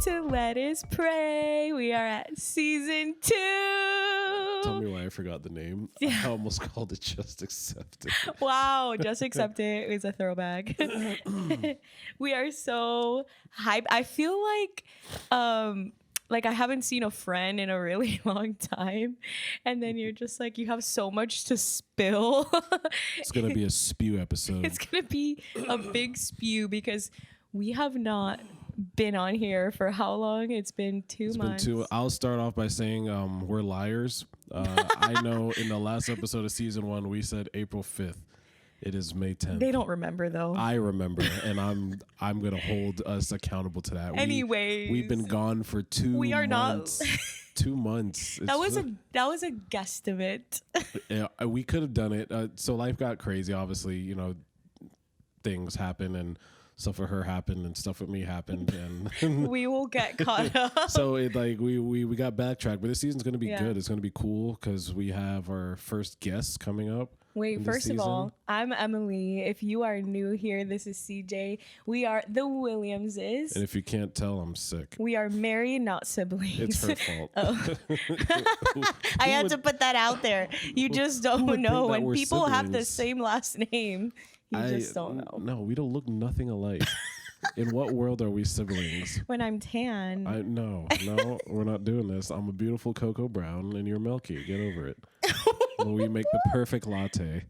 to Let Us Pray. We are at season 2. Tell me why I forgot the name. Yeah. I almost called it Just Accept It. Wow, Just Accept It is a throwback. We are so hyped. I feel like I haven't seen a friend in a really long time. And then you're just like, you have so much to spill. It's going to be a spew episode. It's going to be a big spew because we have not been on here for how long? It's been 2 months. I'll start off by saying we're liars. I know in the last episode of season 1, we said April 5th. It is May 10th. They don't remember though. I remember, and I'm gonna hold us accountable to that. Anyways, we've been gone for 2 months. We are not. 2 months. That was a guesstimate. Yeah, we could have done it. So life got crazy. Obviously, you know, things happen and stuff for her happened and stuff with me happened, and we will get caught up. So we got backtracked, but this season's gonna be good. It's gonna be cool because we have our first guests coming up. Wait, first of all, I'm Emely. If you are new here, this is CJ. We are the Williamses. And if you can't tell, I'm sick. We are married, not siblings. It's her fault. Oh. I had to put that out there. You just don't know. When people have the same last name, you just don't know. No, we don't look nothing alike. In what world are we siblings? When I'm tan. No, we're not doing this. I'm a beautiful cocoa brown and you're milky. Get over it. When we make the perfect latte.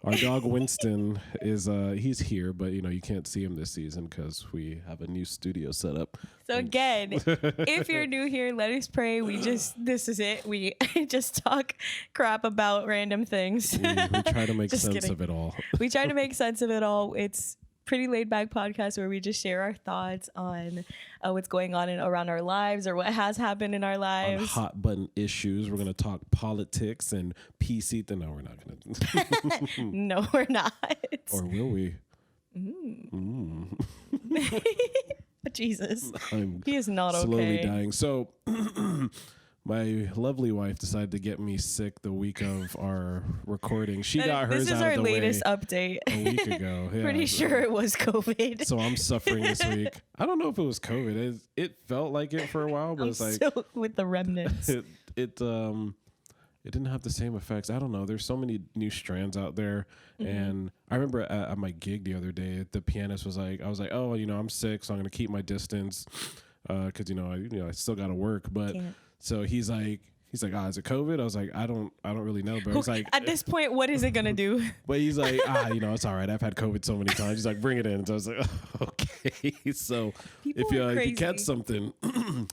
Our dog Winston is he's here, but you can't see him this season because we have a new studio set up. So again, if you're new here, Let Us Pray. This is it. We just talk crap about random things. We try to make sense of it all. We try to make sense of it all. It's pretty laid back podcast where we just share our thoughts on what's going on around our lives or what has happened in our lives. On hot button issues. We're going to talk politics and PC. No, we're not going to. No, we're not. Or will we? Jesus. He is not okay. Slowly dying. So my lovely wife decided to get me sick the week of our recording. She got hers This is out our of the latest way update. a week ago. Yeah, Pretty sure it was COVID. So I'm suffering this week. I don't know if it was COVID. It felt like it for a while, but it's like still with the remnants. It didn't have the same effects. I don't know. There's so many new strands out there. And I remember at my gig the other day, the pianist was like, I was like, oh, I'm sick, so I'm going to keep my distance because, I still got to work. But so he's like, is it COVID? I was like, I don't really know. But it's like, at this point, what is it going to do? But he's like, it's all right. I've had COVID so many times. He's like, bring it in. So I was like, okay. So if you catch something,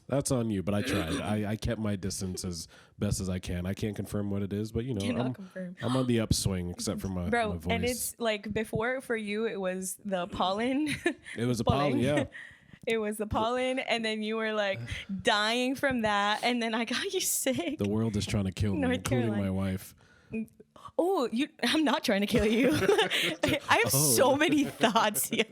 that's on you. But I tried. I kept my distance as best as I can. I can't confirm what it is, but I'm on the upswing except for my voice. And it's like before for you, it was the pollen. It was the pollen, yeah. It was the pollen, and then you were like dying from that, and then I got you sick. The world is trying to kill me, including my wife. Oh, I'm not trying to kill you. I have so many thoughts, yo.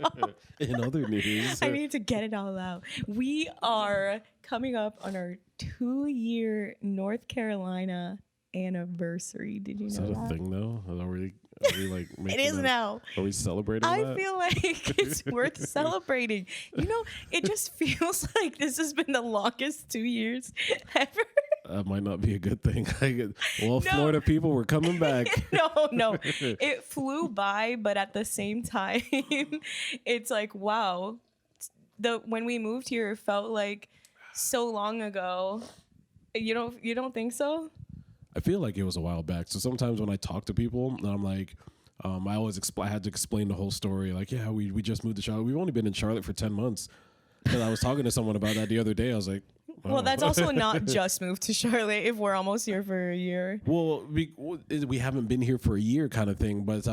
In other news. I need to get it all out. We are coming up on our 2-year North Carolina anniversary. Did you know that? Is that a thing, though? Are we like making it is now. Are we celebrating that? I feel like it's worth celebrating. It just feels like this has been the longest 2 years ever. That might not be a good thing. Florida people, we're coming back. No. It flew by, but at the same time, it's like, wow. When we moved here, it felt like so long ago. You don't think so? I feel like it was a while back. So sometimes when I talk to people, I'm like, I had to explain the whole story. Like, yeah, we just moved to Charlotte. We've only been in Charlotte for 10 months. And I was talking to someone about that the other day. I was like, oh. Well, that's also not just moved to Charlotte if we're almost here for a year. Well, we haven't been here for a year kind of thing. But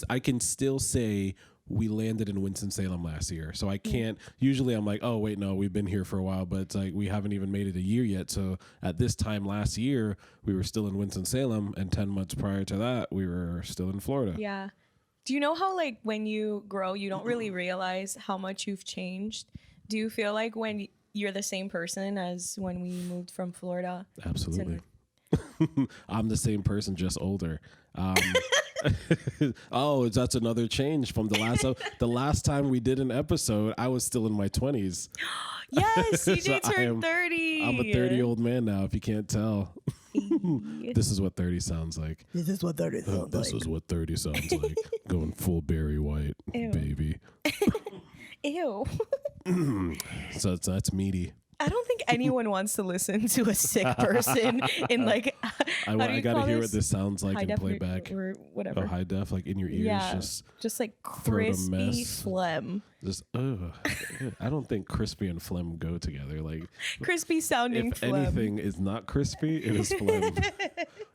I can still say we landed in Winston-Salem last year. So I can't, usually I'm like, oh, wait, no, we've been here for a while, but it's like we haven't even made it a year yet. So at this time last year, we were still in Winston-Salem, and 10 months prior to that, we were still in Florida. Yeah. Do you know how, like, when you grow, you don't really realize how much you've changed? Do you feel like when you're the same person as when we moved from Florida? Absolutely. I'm the same person, just older. Oh, that's another change from the last time we did an episode. I was still in my 20s. Yes, CJ So turned 30. I'm a 30-year-old man now, if you can't tell. Hey. This is what 30 sounds like. This is what 30 sounds like. This is what 30 sounds like. Going full Barry White, Ew. baby. Ew. So that's meaty. I don't think anyone wants to listen to a sick person in like. I gotta hear what this sounds like in def playback. or whatever. Oh, high def, like in your ears. Yeah, just like crispy phlegm. Just ugh. I don't think crispy and phlegm go together. Like crispy sounding if phlegm. anything is not crispy, it is phlegm.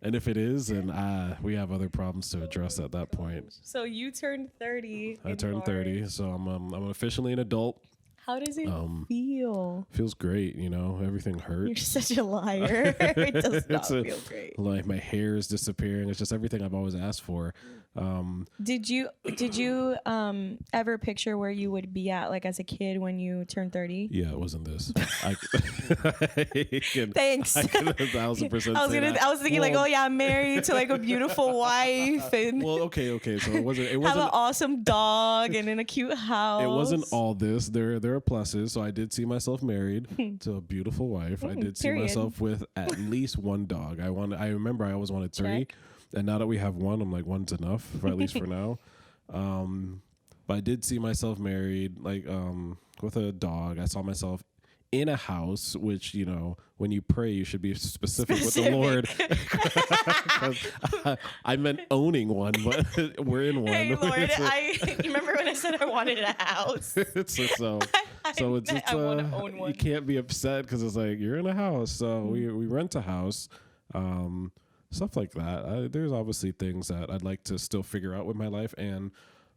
And if it is, then we have other problems to address at that point. So you turned 30. I turned 30, so I'm officially an adult. How does it feel? Feels great, you know. Everything hurts. You're such a liar. It does not feel great. Like my hair is disappearing. It's just everything I've always asked for. Did you ever picture where you would be at like as a kid when you turned 30? Yeah, it wasn't this. Thanks. I can 1,000% I was thinking like, oh yeah, I'm married to like a beautiful wife and okay. So it wasn't have an awesome dog and in a cute house. It wasn't all this. There are pluses. So I did see myself married to a beautiful wife. I did see myself with at least one dog. I remember I always wanted 3. Check. And now that we have one, I'm like, one's enough, for at least for now. But I did see myself married, like with a dog. I saw myself in a house, which, you know, when you pray, you should be specific. With the Lord. I meant owning one, but we're in one. Hey, Lord, you remember when I said I wanted a house? So it's I want to own one. You can't be upset because it's like, you're in a house. So we rent a house. Stuff like that. There's obviously things that I'd like to still figure out with my life. And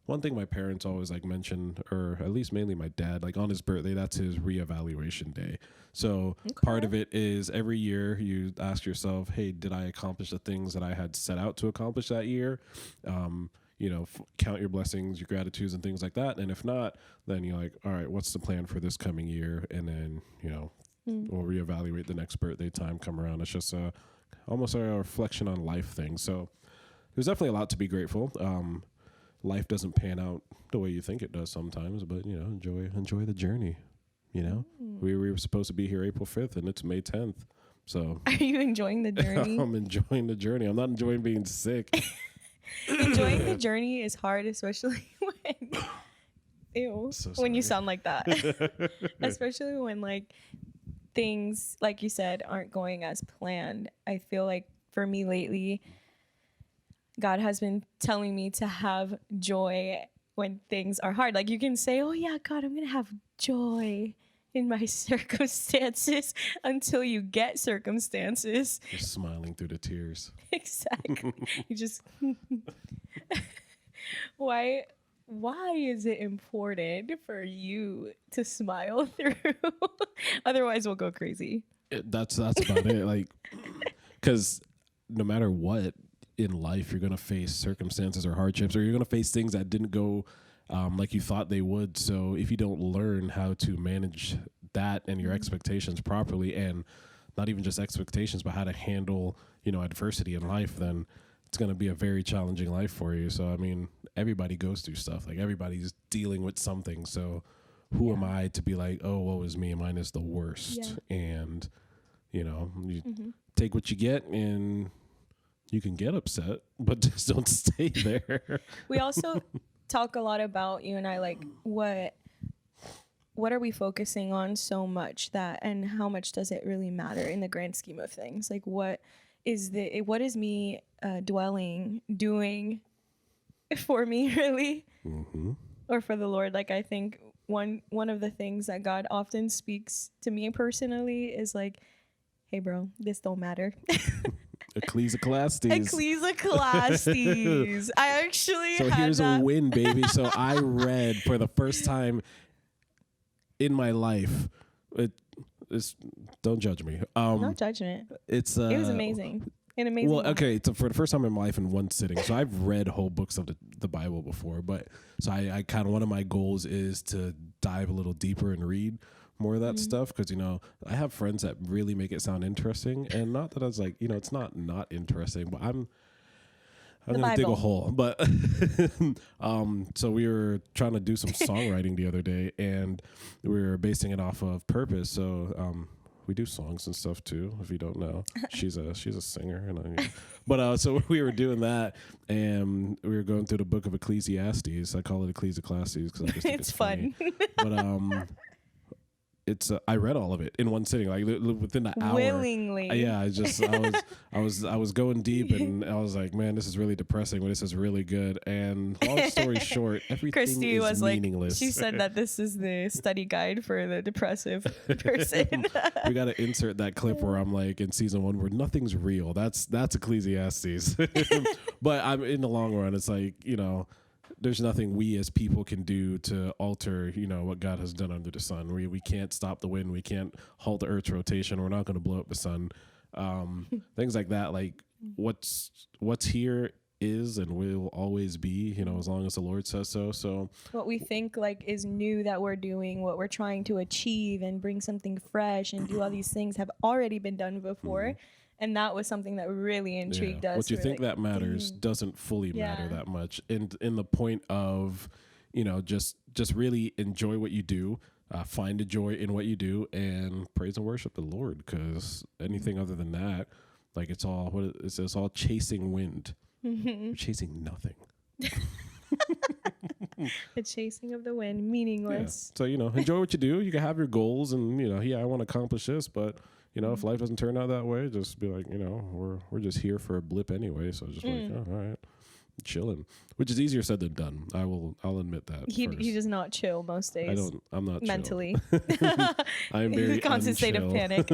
one thing my parents always like mention, or at least mainly my dad, like on his birthday, that's his reevaluation day. So part of it is every year you ask yourself, hey, did I accomplish the things that I had set out to accomplish that year? You know, count your blessings, your gratitudes and things like that. And if not, then you're like, all right, what's the plan for this coming year? And then, you know, we'll reevaluate the next birthday time come around. It's just almost a reflection on life thing. So there's definitely a lot to be grateful. Life doesn't pan out the way you think it does sometimes, but you know, enjoy the journey. You know, we were supposed to be here April 5th and it's May 10th. So are you enjoying the journey? I'm enjoying the journey. I'm not enjoying being sick. Enjoying the journey is hard, especially when when you sound like that. Especially when like things, like you said, aren't going as planned. I feel like for me lately, God has been telling me to have joy when things are hard. Like you can say, oh yeah, God, I'm going to have joy in my circumstances until you get circumstances. Just smiling through the tears. Exactly. You just, why is it important for you to smile through? Otherwise we'll go crazy. That's about it. Like, because no matter what in life, you're going to face circumstances or hardships, or you're going to face things that didn't go like you thought they would. So if you don't learn how to manage that and your expectations properly, and not even just expectations, but how to handle, you know, adversity in life, then it's going to be a very challenging life for you. So, I mean, everybody goes through stuff. Like everybody's dealing with something. So who am I to be like, oh, woe is me, mine is the worst. Yeah. And, you know, you take what you get, and you can get upset, but just don't stay there. We also talk a lot about, you and I, like what are we focusing on so much that, and how much does it really matter in the grand scheme of things? Like what is me doing for me really, or for the Lord? Like I think one of the things that God often speaks to me personally is like, hey bro, this don't matter. Ecclesiastes. I actually So here's a win, baby. So I read for the first time in my life. Don't judge me. No judgment. It was amazing. An amazing. Well, okay. So for the first time in my life in one sitting. So I've read whole books of the Bible before, but so I kind of, one of my goals is to dive a little deeper and read more of that stuff, because, you know, I have friends that really make it sound interesting, and not that I was like, you know, it's not interesting, but I'm gonna dig a hole. But so we were trying to do some songwriting the other day, and we were basing it off of Purpose. So we do songs and stuff too. If you don't know, she's a singer, and so we were doing that, and we were going through the book of Ecclesiastes. I call it Ecclesiastes because I just think it's fun. But it's I read all of it in one sitting, like within the hour. Willingly. Yeah, I was going deep, and I was like, man, this is really depressing, but this is really good. And long story short, everything Christy is was meaningless. She said that this is the study guide for the depressive person. We got to insert that clip where I'm like in season 1 where nothing's real. That's Ecclesiastes. But I'm in the long run, it's like, there's nothing we as people can do to alter, what God has done under the sun. We can't stop the wind. We can't halt the earth's rotation. We're not going to blow up the sun. Things like that. Like what's here is and will always be, as long as the Lord says so. So what we think like is new that we're doing, what we're trying to achieve and bring something fresh and do all these things have already been done before. Mm-hmm. And that was something that really intrigued us. What you think that matters doesn't fully matter that much. In the point of, just really enjoy what you do, find a joy in what you do, and praise and worship the Lord. Because anything other than that, like it's all chasing wind. Mm-hmm. You're chasing nothing. The chasing of the wind, meaningless. Yeah. So enjoy what you do. You can have your goals, and I want to accomplish this, but. If life doesn't turn out that way, just be like, we're just here for a blip anyway. So just like, all right, chilling, which is easier said than done. I'll admit that. He does not chill most days. I'm not mentally. I am very constant state of panic.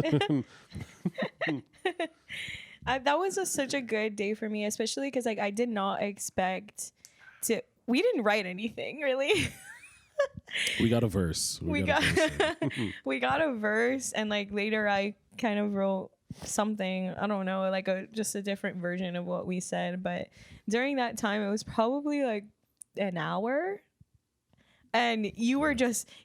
That was such a good day for me, especially because I did not expect to. We didn't write anything really. We got a verse. We got a verse, and later I kind of wrote something. I don't know, just a different version of what we said. But during that time, it was probably an hour. And you were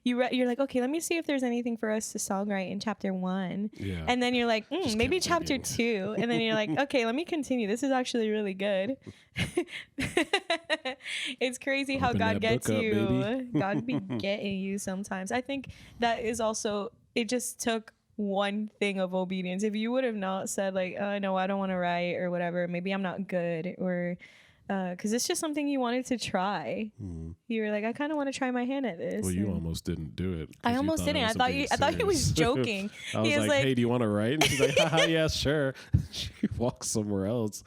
you're like, okay, let me see if there's anything for us to songwrite in chapter 1. Yeah. And then you're like, maybe chapter 2. And then you're like, okay, let me continue. This is actually really good. It's crazy how God gets you. God be getting you sometimes. I think that is also, it just took one thing of obedience. If you would have not said no, I don't want to write or whatever, maybe I'm not good, or because it's just something you wanted to try. You were like, I kind of want to try my hand at this. Well, you almost didn't do it. I almost didn't. I thought he was joking. I was like, hey, do you want to write? And she's like, haha, yeah, sure. She walks somewhere else.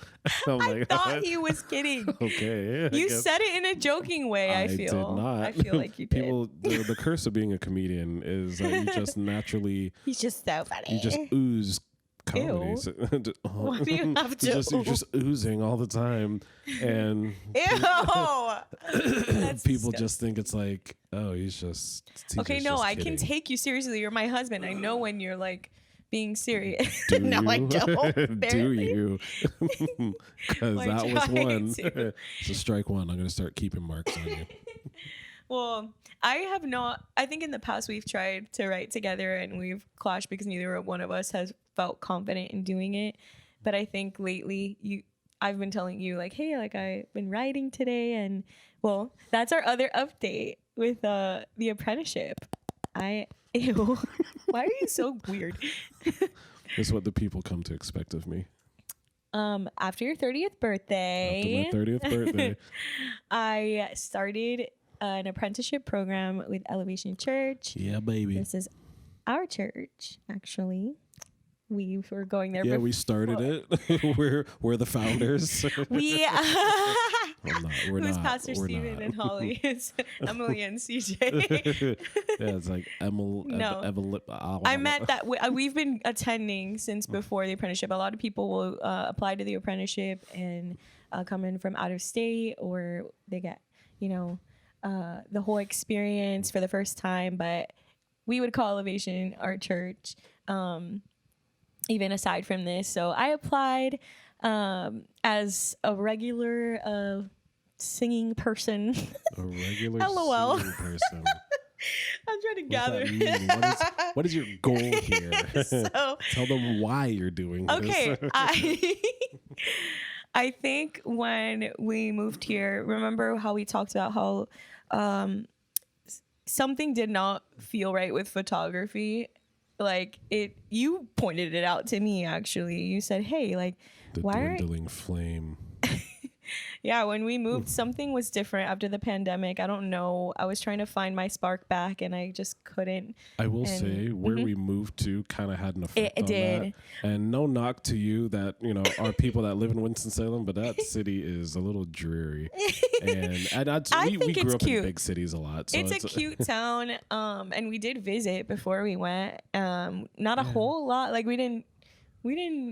I thought he was kidding. Okay. You said it in a joking way, I feel. Did not. I feel like you did. People, the curse of being a comedian is that you just naturally... He's just so funny. You just ooze comedy. Why do you have to? You're just oozing all the time, and people just think it's like, oh, he's just okay. No, just I kidding. can take you seriously. You're my husband. I know when you're being serious. No, I don't. Do you? Because that was one. So strike one. I'm gonna start keeping marks on you. Well, I have not. I think in the past we've tried to write together and we've clashed because neither one of us has felt confident in doing it. But I think lately I've been telling you hey, I've been writing today, and well, that's our other update with the apprenticeship. Ew. Why are you so weird? This is what the people come to expect of me. After your 30th birthday. After my 30th birthday. I started an apprenticeship program with Elevation Church. Yeah, baby. This is our church, actually. We were going there. Yeah, we started it. we're the founders. We're Who's Pastor Steven and Holly? It's Emely and CJ. Yeah, it's like Emily. No. I meant that we've been attending since before the apprenticeship. A lot of people will apply to the apprenticeship and come in from out of state, or they get, the whole experience for the first time. But we would call Elevation our church. Even aside from this. So I applied as a regular singing person. A regular LOL. singing person. I'm trying to What gather. does that mean? What is your goal here? So, Tell them why you're doing this. Okay. I think when we moved here, remember how we talked about how something did not feel right with photography? Like you pointed it out to me actually. You said, "Hey, like, The why aren't?" dwindling flame. Yeah, when we moved, something was different after the pandemic. I don't know. I was trying to find my spark back, and I just couldn't. I will And say where we moved to kind of had an effect it on did. that. And no knock to you that, are people that live in Winston-Salem, but that city is a little dreary. And we think grew it's up cute. in big cities a lot. So It's a cute town. And we did visit before we went. Not a whole lot. Like we didn't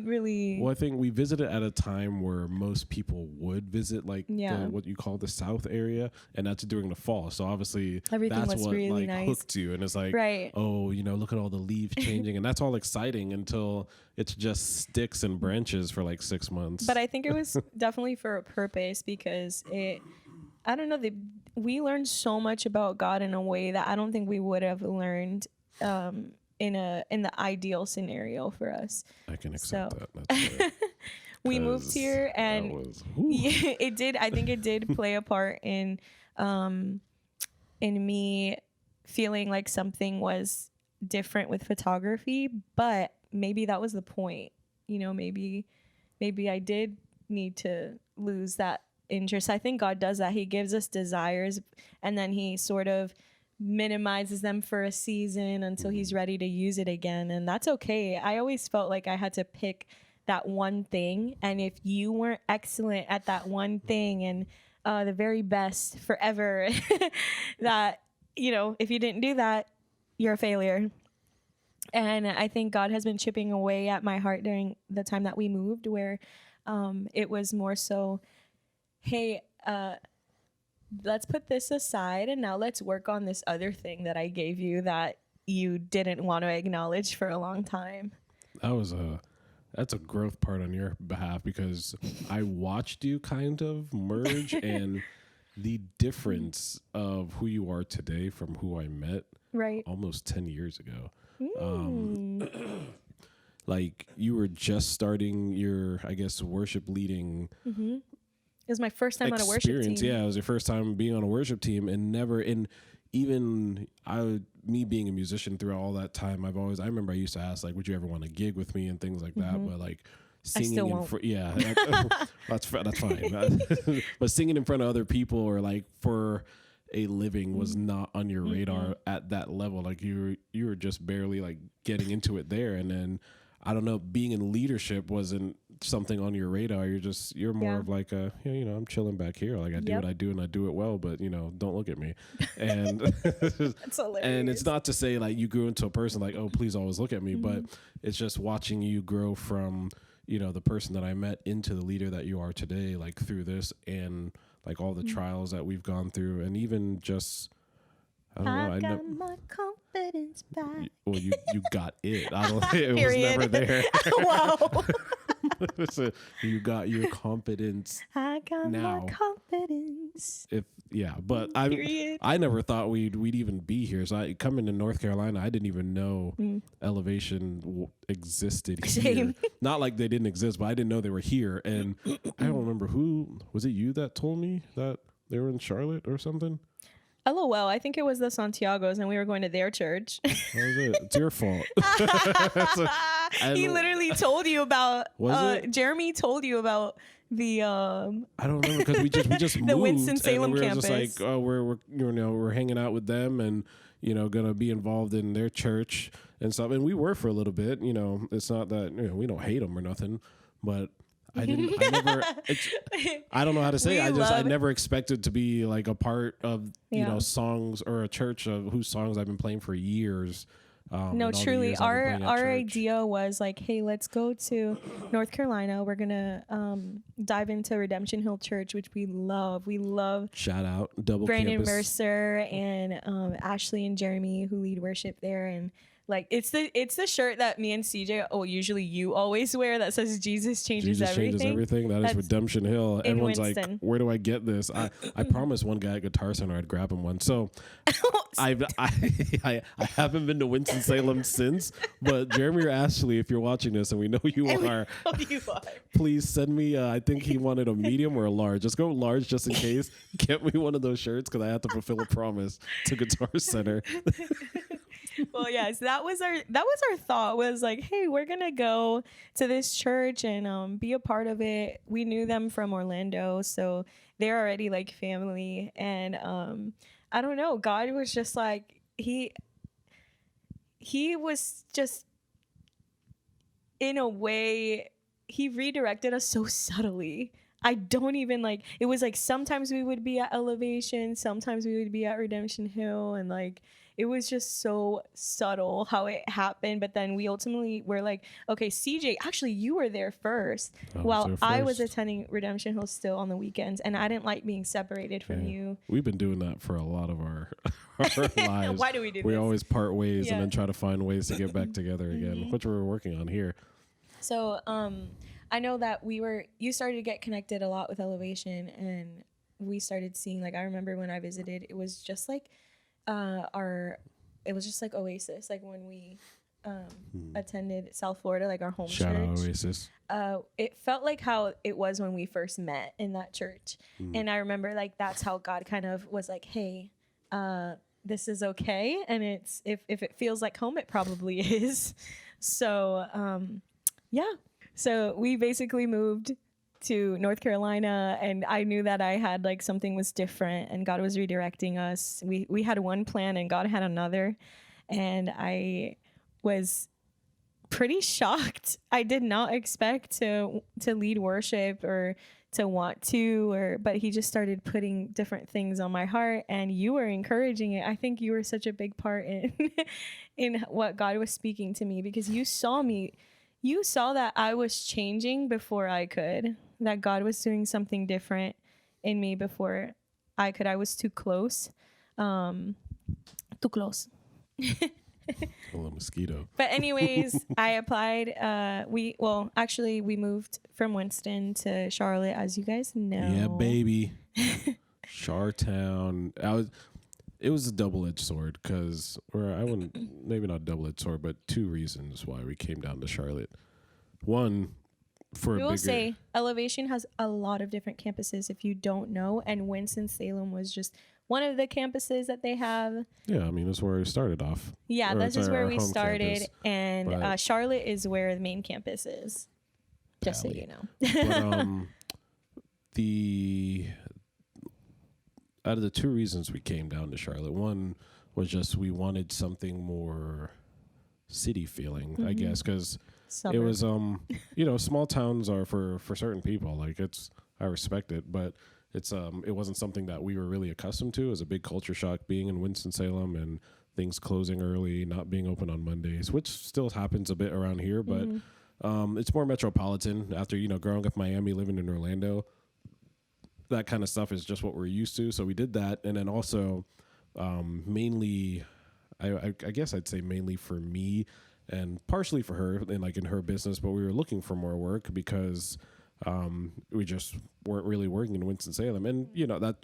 really. Well, I think we visited at a time where most people would visit, like what you call the South area, and that's during the fall. So obviously, Everything that's was what really like nice. hooked you, and it's like, Right. oh, look at all the leaves changing, and that's all exciting until it's just sticks and branches for like 6 months. But I think it was definitely for a purpose because I don't know, we learned so much about God in a way that I don't think we would have learned in the ideal scenario for us. I can accept that. That's fair. We moved here and it did. I think it did play a part in me feeling like something was different with photography, but maybe that was the point. Maybe I did need to lose that interest. I think God does that. He gives us desires and then he sort of minimizes them for a season until he's ready to use it again. And that's okay. I always felt like I had to pick that one thing. And if you weren't excellent at that one thing and the very best forever, that, if you didn't do that, you're a failure. And I think God has been chipping away at my heart during the time that we moved where it was more so, hey, let's put this aside and now let's work on this other thing that I gave you that you didn't want to acknowledge for a long time. That's a growth part on your behalf because I watched you kind of merge and the difference of who you are today from who I met almost 10 years ago. Like you were just starting your, I guess, worship leading It was my first time on a worship team. Yeah, it was your first time being on a worship team, and me being a musician throughout all that time, I remember I used to ask like, would you ever want to gig with me and things like that, but like singing that's fine. But singing in front of other people or like for a living was not on your radar at that level. Like you were just barely like getting into it there, and then I don't know, being in leadership wasn't something on your radar. You're more of like I'm chilling back here. Like I do what I do and I do it well, but don't look at me. And That's hilarious. And it's not to say like you grew into a person like, oh, please always look at me, but it's just watching you grow from, the person that I met into the leader that you are today, like through this and like all the trials that we've gone through, and even just I got my confidence back. Well, you got it. It was never there. Wow. So you got your confidence. I got now. my confidence. But I never thought we'd even be here. So coming to North Carolina, I didn't even know Elevation existed here. Same. Not like they didn't exist, but I didn't know they were here. And I don't remember who was it. You that told me that they were in Charlotte or something. LOL, I think it was the Santiagos and we were going to their church. That was it. It's your fault. He literally told you about Jeremy told you about the I don't remember because we just the moved Winston-Salem and we were campus. just like, oh, we're hanging out with them and gonna be involved in their church and stuff. And we were for a little bit. It's not that we don't hate them or nothing, but I don't know how to say it. I never expected to be like a part of, songs or a church of whose songs I've been playing for years. No, truly. Our idea was like, hey, let's go to North Carolina. We're going to dive into Redemption Hill Church, which we love. We love. Shout out. Double Brandon campus. Mercer and Ashley and Jeremy who lead worship there. And Like it's the shirt that me and CJ usually you always wear that says Jesus changes everything. Jesus changes everything. That's Redemption Hill. Everyone's Winston. like, where do I get this? I promised one guy at Guitar Center I'd grab him one. So I haven't been to Winston-Salem since, but Jeremy or Ashley, if you're watching this, and we know you are, please send me, I think he wanted a medium or a large. Just go large just in case. Get me one of those shirts because I have to fulfill a promise to Guitar Center. Well, yes, that was our thought, was like, hey, we're gonna go to this church and be a part of it. We knew them from Orlando, so they're already like family. And I don't know, God was just like, he was just, in a way, he redirected us so subtly. I don't even like, it was like sometimes we would be at Elevation, sometimes we would be at Redemption Hill, and like it was just so subtle how it happened. But then we ultimately were like, okay, CJ, actually you were there first, while I was attending Redemption Hill still on the weekends, and I didn't like being separated from you. We've been doing that for a lot of our lives. Why do we do We this? always part ways and then try to find ways to get back together again, which we're working on here. So I know that you started to get connected a lot with Elevation, and we started seeing, like, I remember when I visited, it was just like it was just like Oasis, like when we attended South Florida, like our home Shout church. out Oasis. It felt like how it was when we first met in that church. And I remember like that's how God kind of was like, hey, this is okay, and it's if it feels like home, it probably is. So yeah. So we basically moved to North Carolina, and I knew that I had like something was different, and God was redirecting us. We had one plan and God had another, and I was pretty shocked. I did not expect to lead worship or to want to, but he just started putting different things on my heart, and you were encouraging it. I think you were such a big part in what God was speaking to me, because you saw me. You saw that I was changing before I could, that God was doing something different in me before I could. I was too close. Too close. A little mosquito. But anyways, I applied. We moved from Winston to Charlotte, as you guys know. Yeah, baby. Chartown. It was a double-edged sword because, maybe not a double-edged sword, but two reasons why we came down to Charlotte. One, we will say Elevation has a lot of different campuses if you don't know, and Winston-Salem was just one of the campuses that they have. Yeah, I mean, that's where we started off. Yeah, that's just where we started, and Charlotte is where the main campus is, just so you know. But out of the two reasons we came down to Charlotte, one was just we wanted something more city feeling, I guess, because it was, small towns are for certain people. Like I respect it, but it wasn't something that we were really accustomed to. It was a big culture shock being in Winston-Salem and things closing early, not being open on Mondays, which still happens a bit around here, but it's more metropolitan. After, growing up in Miami, living in Orlando, that kind of stuff is just what we're used to. So we did that. And then also mainly, I guess I'd say mainly for me and partially for her and like in her business, but we were looking for more work because we just weren't really working in Winston-Salem. And, that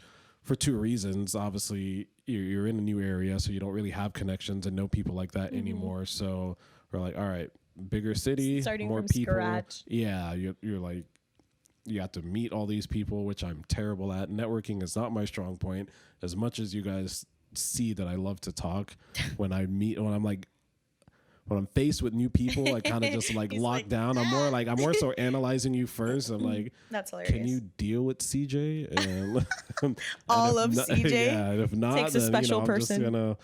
for two reasons. Obviously, you're in a new area, so you don't really have connections and know people like that anymore. So we're like, all right, bigger city, starting more from people. Scratch. Yeah, you're like, you have to meet all these people, which I'm terrible at. Networking is not my strong point. As much as you guys see that I love to talk, when I'm faced with new people, I kind of just like lock down. I'm more so analyzing you first. I'm like, that's hilarious. Can you deal with CJ? And all of CJ. Yeah, and if not, takes a special person. I'm just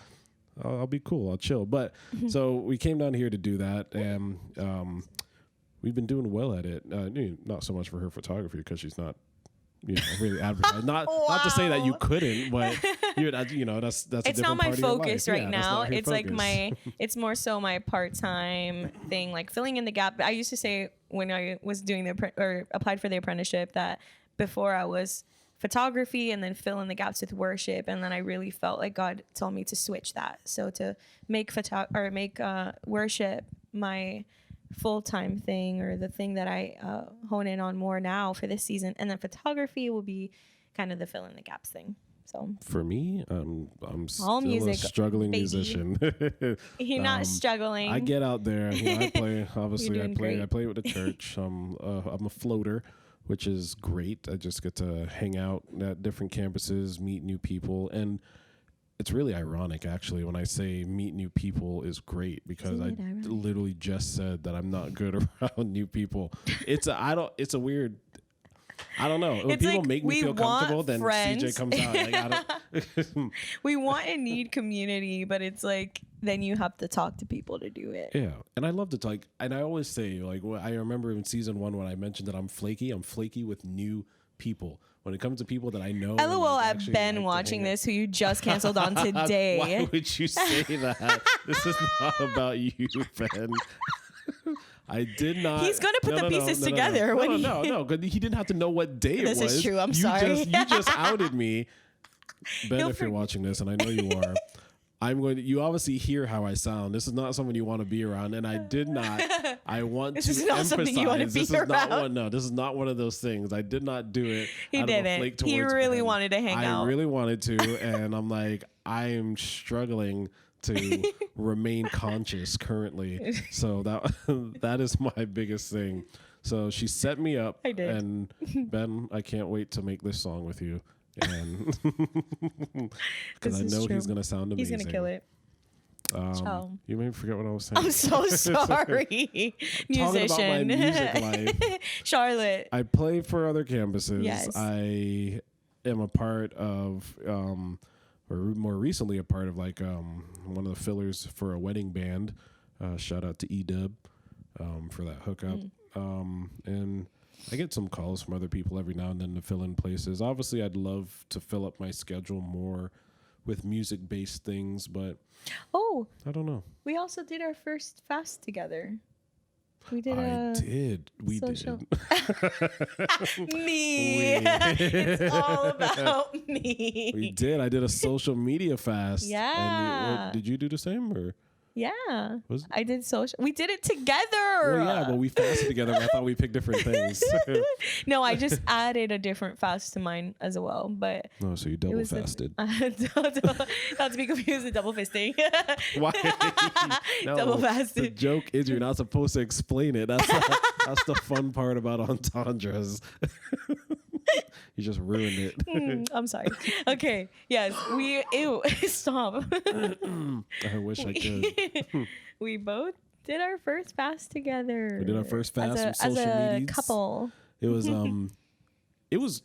I'll be cool. I'll chill. But so we came down here to do that, and we've been doing well at it. Not so much for her photography because she's not, really advertised. Not to say that you couldn't, but that's it's not my focus right now. It's focus. Like it's more so my part-time thing, like filling in the gap. I used to say when I was doing applied for the apprenticeship that before I was photography and then fill in the gaps with worship. And then I really felt like God told me to switch that. So to make worship my full-time thing, or the thing that I hone in on more now for this season. And then photography will be kind of the fill in the gaps thing. So for me, I'm all still music, a struggling baby. musician. You're not struggling. I get out there. I play. Obviously, I great. play with the church. I'm a floater, which is great. I just get to hang out at different campuses, meet new people, and it's really ironic, actually, when I say meet new people is great, because I literally just said that I'm not good around new people. It's a weird. I don't know. When it's people like make me feel comfortable, then friends. CJ comes out. Like, I don't. We want and need community, but it's like then you have to talk to people to do it. Yeah, and I love to talk. And I always say, like, I remember in season 1 when I mentioned that I'm flaky. I'm flaky with new people. When it comes to people that I know. LOL at Ben like watching this, who you just canceled on today. Why would you say that? This is not about you, Ben. I did not. He's gonna put the pieces together. No, because he didn't have to know what day it was. This is true. I'm sorry. You just outed me, Ben. If you're watching this, and I know you are, I'm going to. You obviously hear how I sound. This is not someone you want to be around, and I did not. I want this to is not emphasize. Something you want to be this is around. not one. No, this is not one of those things. I did not do it. He didn't. He really Ben. wanted to hang out. I really wanted to, and I'm like, I am struggling to remain conscious currently. So that is my biggest thing. So she set me up. I did. And Ben, I can't wait to make this song with you. And because I know he's gonna sound amazing. He's gonna kill it. You made me forget what I was saying. I'm so sorry. Musician. Talking about my music life. Charlotte. I play for other campuses. Yes. I am a part of or more recently a part of like one of the fillers for a wedding band. Shout out to Edub for that hookup. And I get some calls from other people every now and then to fill in places. Obviously, I'd love to fill up my schedule more with music-based things, but I don't know. We also did our first fast together. We did. We social. did. Me. It's all about me. We did. I did a social media fast. Yeah. Did you do the same or? Yeah. I did social. We did it together. Well, yeah, but we fasted together. But I thought we picked different things. No, I just added a different fast to mine as well. But no, so you double fasted. Not to be confused with double fisting. Why? No, double fasted. The joke is you're not supposed to explain it. That's the fun part about entendres. You just ruined it. I'm sorry. Okay. Yes. Ew. Stop. I wish I could. We both did our first fast together. We did our first fast from social media. As a couple. It was it was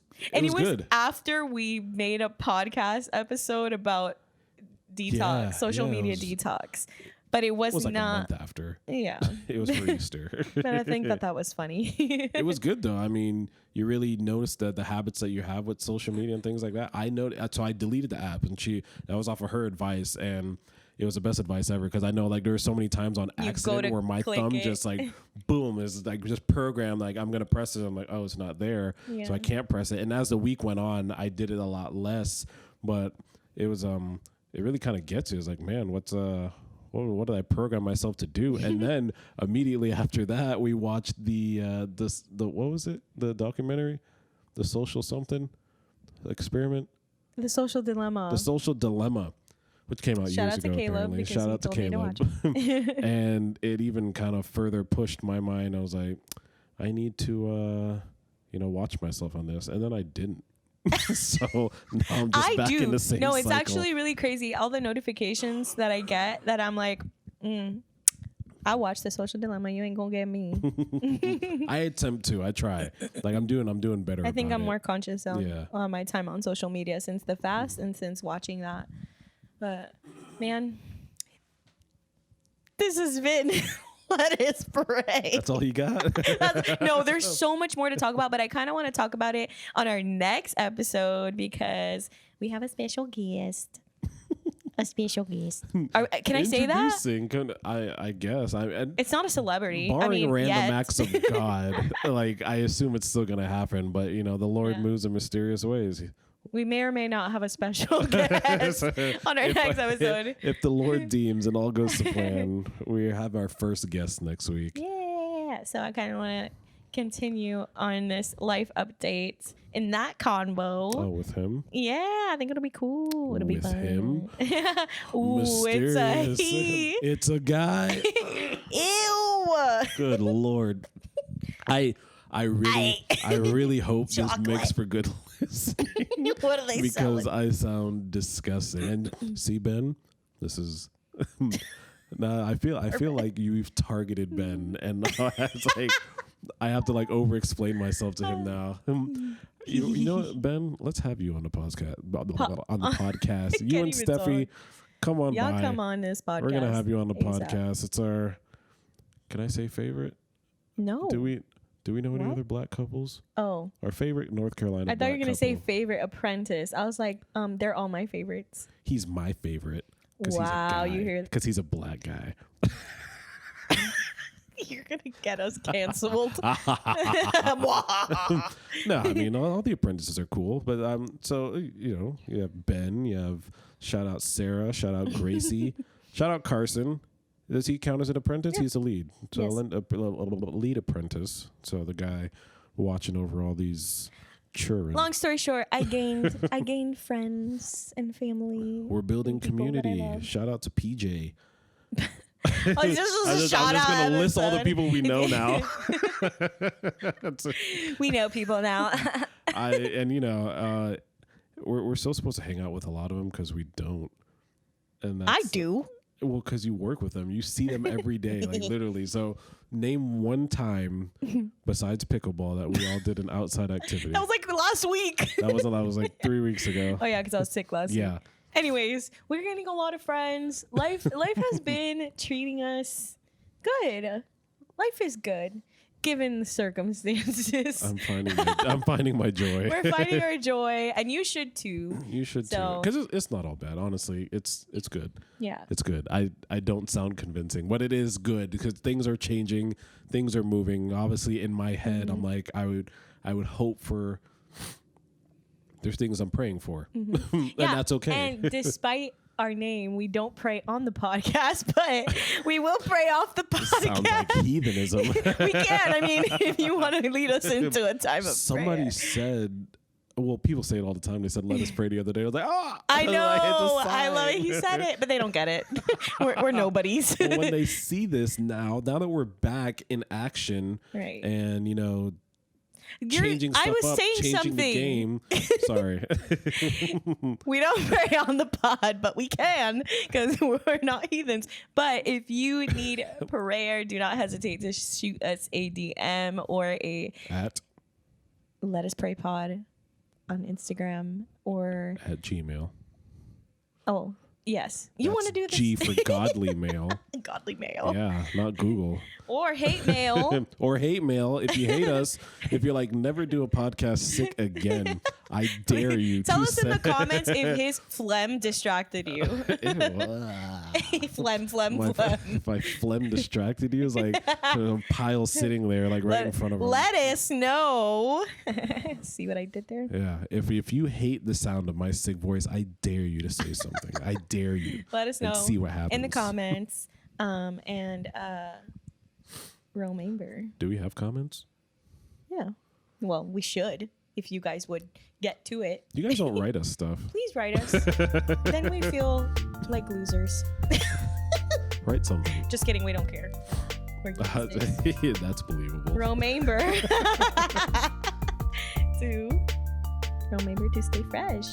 good. After we made a podcast episode about detox, social media detox. But it was like not a month after. Yeah. It was for Easter. But I think that was funny. It was good though. I mean, you really notice that the habits that you have with social media and things like that. I know, so I deleted the app, and that was off of her advice, and it was the best advice ever, because I know like there were so many times on accident where my thumb just like boom is like just programmed, like I'm gonna press it, I'm like, oh, it's not there, so I can't press it. And as the week went on, I did it a lot less, but it was it really kind of gets you. It's like, man, what did I program myself to do? And then immediately after that, we watched the what was it? The documentary, the social something experiment, the social dilemma. The social dilemma, which came out years ago. Apparently, shout out to Caleb. And it even kind of further pushed my mind. I was like, I need to watch myself on this, and then I didn't. So now I'm just back in the same cycle. It's actually really crazy. All the notifications that I get that I'm like, I watch the social dilemma. You ain't gonna get me. I attempt to. I try. Like I'm doing better. I think I'm more conscious on my time on social media since the fast and since watching that. But man, this has been. Let us pray. That's all you got? No, there's so much more to talk about, but I kind of want to talk about it on our next episode because we have a special guest. a special guest. Can I say that? I guess. It's not a celebrity. Barring random yet. acts of God, like I assume it's still gonna happen. But the Lord moves in mysterious ways. We may or may not have a special guest on our next episode. If the Lord deems and all goes to plan, we have our first guest next week. Yeah. So I kind of want to continue on this life update in that convo. Oh, with him? Yeah, I think it'll be cool. It'll be fun. Him? Ooh, mysterious. it's a he. It's a guy. Ew. Good Lord. I really hope this makes for good listening. What are they because selling? I sound disgusting. And see, Ben, this is I feel like you've targeted Ben, and it's like I have to like over explain myself to him now. You know what, Ben? Let's have you on the podcast. On the podcast, you and Steffi, come on Y'all by. come on this podcast. We're gonna have you on the podcast. It's our. Can I say favorite? No. Do we know any other black couples? Oh. Our favorite North Carolina. I thought you were gonna say couple. favorite apprentice. I was like, they're all my favorites. He's my favorite. Wow, you hear? Because he's a black guy. You're gonna get us canceled. No, I mean all the apprentices are cool, but so you have Ben, you have shout out Sarah, shout out Gracie, shout out Carson. Does he count as an apprentice? Yeah. He's a lead, so yes. a lead apprentice. So the guy watching over all these children. Long story short, I gained friends and family. We're building community. Shout out to PJ. I'm just gonna list all the people we know now. We know people now. We're so supposed to hang out with a lot of them because we don't. And I do. Well, because you work with them, you see them every day, like literally. So name one time besides pickleball that we all did an outside activity. That was like last week. That was like 3 weeks ago. Oh yeah, because I was sick last week. Yeah. Anyways, we're getting a lot of friends. Life has been treating us good. Life is good, given the circumstances. I'm finding my joy. We're finding our joy, and you should too. You should too, because it's not all bad. Honestly, it's good. Yeah, it's good. I don't sound convincing, but it is good because things are changing, things are moving. Obviously, in my head, I'm like, I would hope for. There's things I'm praying for, and that's okay. And despite our name, we don't pray on the podcast, but we will pray off the podcast. Sounds like heathenism. We can. I mean, if you want to lead us into a time of Somebody prayer. said, well, people say it all the time. They said, "Let us pray" the other day. I was like, "Oh, I know, I love it." He said it, but they don't get it. We're nobodies. Well, when they see this now that we're back in action, right? And changing stuff changing the game. Sorry. We don't pray on the pod, but we can because we're not heathens. But if you need prayer, do not hesitate to shoot us a DM or at Let Us Pray Pod on Instagram or at Gmail. Oh, yes. You want to do this? G for godly mail. Godly mail. Yeah, not Google. Or hate mail. Or hate mail. If you hate us, if you're like, never do a podcast sick again, I dare you Tell to us in the comments if his phlegm distracted you. Phlegm. If my phlegm distracted you, it's like a pile sitting there, like right in front of him. Let us know. See what I did there? Yeah. If you hate the sound of my sick voice, I dare you to say something. I dare you. Let us know. And see what happens. In the comments. And remember. Do we have comments? Yeah. Well, we should, if you guys would get to it. You guys don't write us stuff. Please write us. Then we feel like losers. Write something. Just kidding. We don't care. That's believable. Remember to stay fresh.